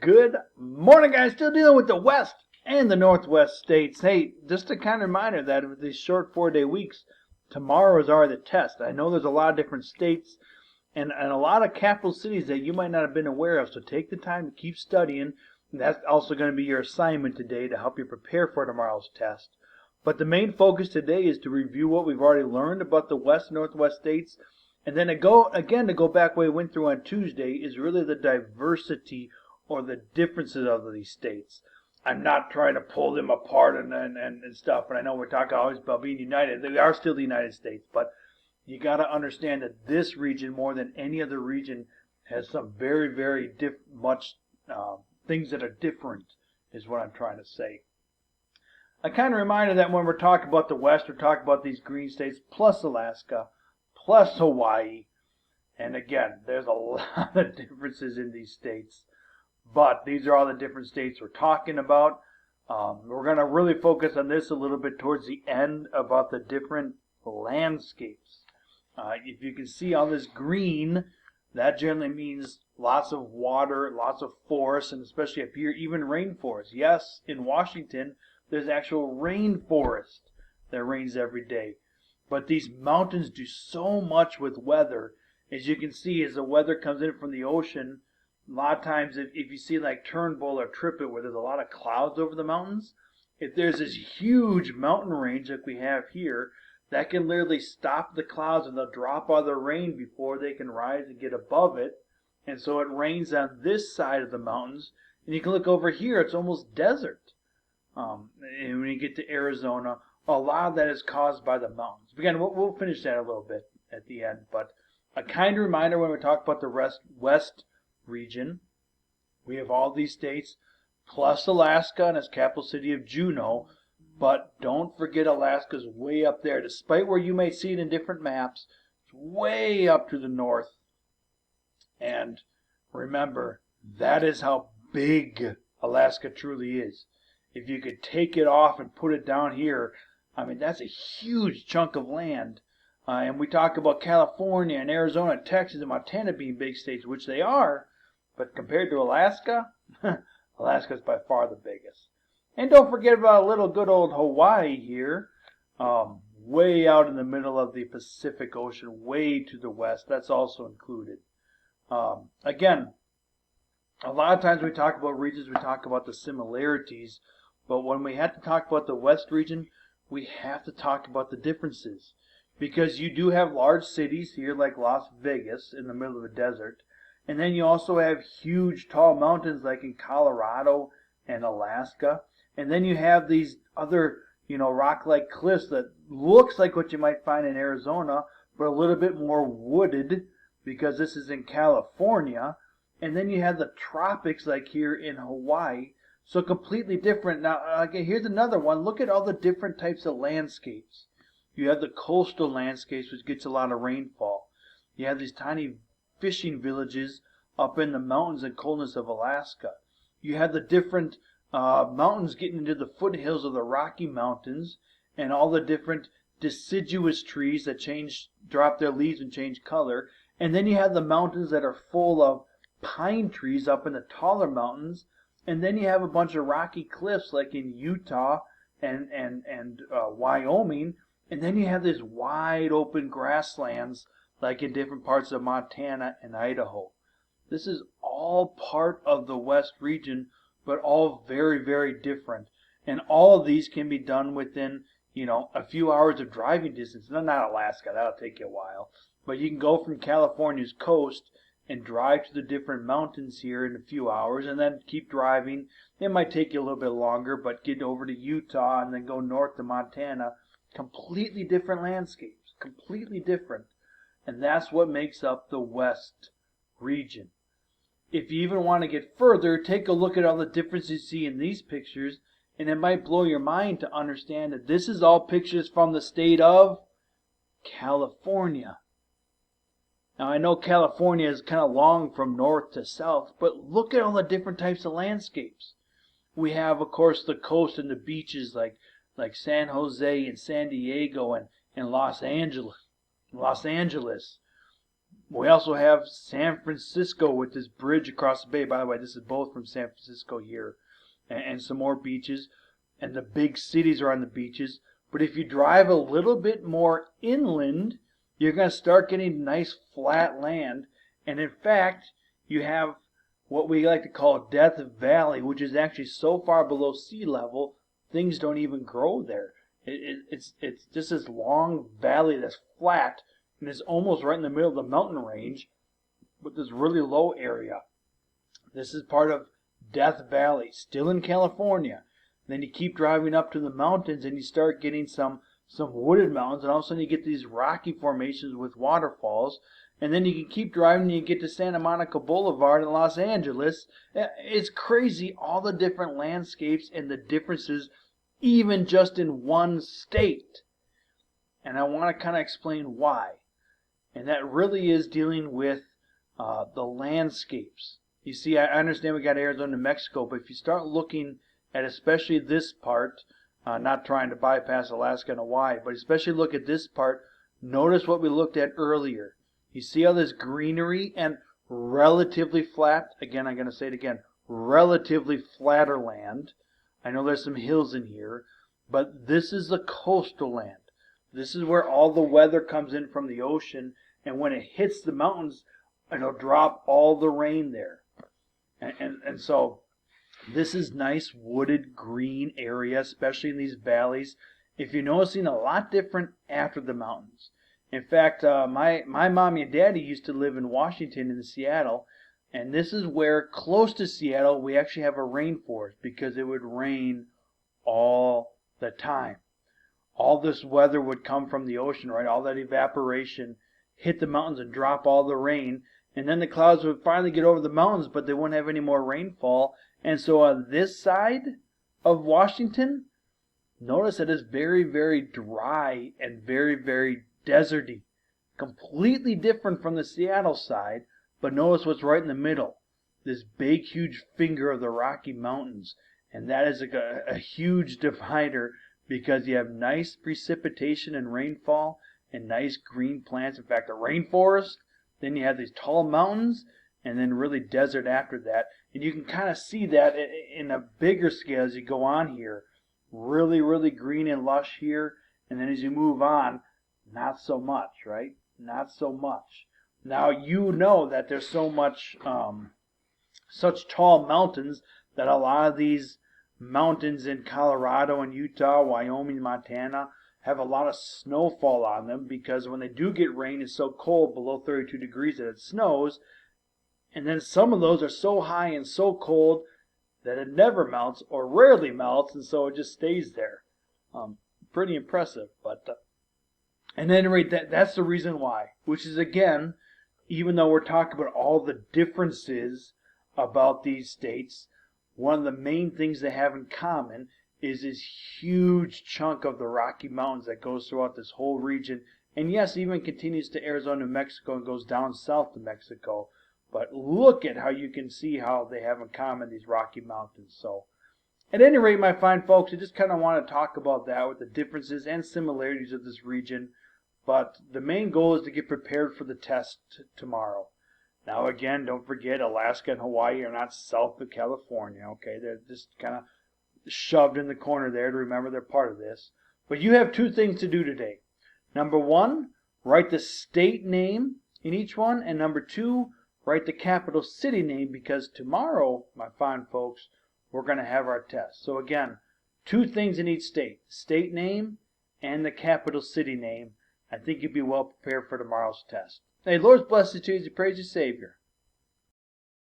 Good morning, guys. Still dealing with the West and the Northwest states. Hey, just a kind of reminder that with these short 4-day weeks, tomorrow is already the test. I know there's a lot of different states and a lot of capital cities that you might not have been aware of, so take the time to keep studying. And that's also going to be your assignment today to help you prepare for tomorrow's test. But the main focus today is to review what we've already learned about the West and Northwest states. And then to go back where we went through on Tuesday is really the diversity or the differences of these states. I'm not trying to pull them apart and stuff, and I know we're talking always about being united. They are still the United States, but you got to understand that this region, more than any other region, has some very, very things that are different, is what I'm trying to say. A kind of reminder that when we're talking about the West, we're talking about these green states, plus Alaska, plus Hawaii. And again, there's a lot of differences in these states. But these are all the different states we're talking about. We're going to really focus on this a little bit towards the end about the different landscapes. If you can see on this green, that generally means lots of water, lots of forests, and especially up here, even rainforest. Yes, in Washington, there's actual rainforest that rains every day. But these mountains do so much with weather. As you can see, as the weather comes in from the ocean, a lot of times if you see like Turnbull or Trippet where there's a lot of clouds over the mountains, if there's this huge mountain range like we have here, that can literally stop the clouds and they'll drop all the rain before they can rise and get above it. And so it rains on this side of the mountains. And you can look over here, it's almost desert. And when you get to Arizona, a lot of that is caused by the mountains. Again, we'll finish that a little bit at the end. But a kind of reminder when we talk about the West region, we have all these states, plus Alaska and its capital city of Juneau. But don't forget Alaska's way up there. Despite where you may see it in different maps, it's way up to the north. And remember, that is how big Alaska truly is. If you could take it off and put it down here, I mean, that's a huge chunk of land. And we talk about California and Arizona, Texas, and Montana being big states, which they are. But compared to Alaska, Alaska is by far the biggest. And don't forget about a little good old Hawaii here, way out in the middle of the Pacific Ocean, way to the west. That's also included. Again, a lot of times when we talk about regions, we talk about the similarities. But when we have to talk about the West region, we have to talk about the differences. Because you do have large cities here like Las Vegas in the middle of a desert. And then you also have huge tall mountains like in Colorado and Alaska. And then you have these other, rock-like cliffs that looks like what you might find in Arizona, but a little bit more wooded because this is in California. And then you have the tropics like here in Hawaii. So completely different. Now, here's another one. Look at all the different types of landscapes. You have the coastal landscapes, which gets a lot of rainfall. You have these tiny fishing villages up in the mountains and coldness of Alaska. You have the different mountains getting into the foothills of the Rocky Mountains and all the different deciduous trees that drop their leaves and change color. And then you have the mountains that are full of pine trees up in the taller mountains. And then you have a bunch of rocky cliffs like in Utah and Wyoming. And then you have these wide open grasslands like in different parts of Montana and Idaho. This is all part of the West region, but all very, very different. And all of these can be done within, a few hours of driving distance. No, not Alaska, that'll take you a while. But you can go from California's coast and drive to the different mountains here in a few hours and then keep driving. It might take you a little bit longer, but get over to Utah and then go north to Montana. Completely different landscapes, completely different. And that's what makes up the West region. If you even want to get further, take a look at all the differences you see in these pictures, and it might blow your mind to understand that this is all pictures from the state of California. Now, I know California is kind of long from north to south, but look at all the different types of landscapes. We have, of course, the coast and the beaches like San Jose and San Diego and Los Angeles. We also have San Francisco with this bridge across the bay. By the way, this is both from San Francisco here. And some more beaches. And the big cities are on the beaches. But if you drive a little bit more inland, you're going to start getting nice flat land. And in fact, you have what we like to call Death Valley, which is actually so far below sea level, things don't even grow there. It's just this long valley that's flat, and it's almost right in the middle of the mountain range with this really low area. This is part of Death Valley, still in California. Then you keep driving up to the mountains and you start getting some wooded mountains, and all of a sudden you get these rocky formations with waterfalls. And then you can keep driving and you get to Santa Monica Boulevard in Los Angeles. It's crazy, all the different landscapes and the differences, even just in one state. And I want to kind of explain why. And that really is dealing with the landscapes. You see, I understand we got Arizona, New Mexico, but if you start looking at especially this part, not trying to bypass Alaska and Hawaii, but especially look at this part, notice what we looked at earlier. You see all this greenery and relatively flat, again, I'm going to say it again, relatively flatter land. I know there's some hills in here, but this is the coastal land. This is where all the weather comes in from the ocean, and when it hits the mountains, it'll drop all the rain there. And so this is nice wooded green area, especially in these valleys. If you're noticing, a lot different after the mountains. In fact, my mommy and daddy used to live in Washington in Seattle, and this is where, close to Seattle, we actually have a rainforest because it would rain all the time. All this weather would come from the ocean, right? All that evaporation hit the mountains and drop all the rain, and then the clouds would finally get over the mountains, but they wouldn't have any more rainfall. And so on this side of Washington, notice that it's very, very dry and very, very deserty. Completely different from the Seattle side, but notice what's right in the middle. This big, huge finger of the Rocky Mountains. And that is a huge divider because you have nice precipitation and rainfall and nice green plants. In fact, a rainforest, then you have these tall mountains, and then really desert after that. And you can kind of see that in a bigger scale as you go on here. Really, really green and lush here. And then as you move on, not so much, right? Not so much. Now you know that there's so much, such tall mountains that a lot of these mountains in Colorado and Utah, Wyoming, Montana, have a lot of snowfall on them because when they do get rain, it's so cold, below 32 degrees, that it snows. And then some of those are so high and so cold that it never melts or rarely melts, and so it just stays there. Pretty impressive. But at any rate, that's the reason why. Which is, again, even though we're talking about all the differences about these states, one of the main things they have in common is this huge chunk of the Rocky Mountains that goes throughout this whole region. And yes, even continues to Arizona, New Mexico, and goes down south to Mexico. But look at how you can see how they have in common these Rocky Mountains. So, at any rate, my fine folks, I just kind of want to talk about that with the differences and similarities of this region. But the main goal is to get prepared for the test tomorrow. Now, again, don't forget, Alaska and Hawaii are not south of California, okay? They're just kind of shoved in the corner there to remember they're part of this. But you have two things to do today. Number one, write the state name in each one. And number two, write the capital city name, because tomorrow, my fine folks, we're going to have our test. So again, two things in each state. State name and the capital city name. I think you'll be well prepared for tomorrow's test. Hey, Lord's blessings to you as you praise your Savior.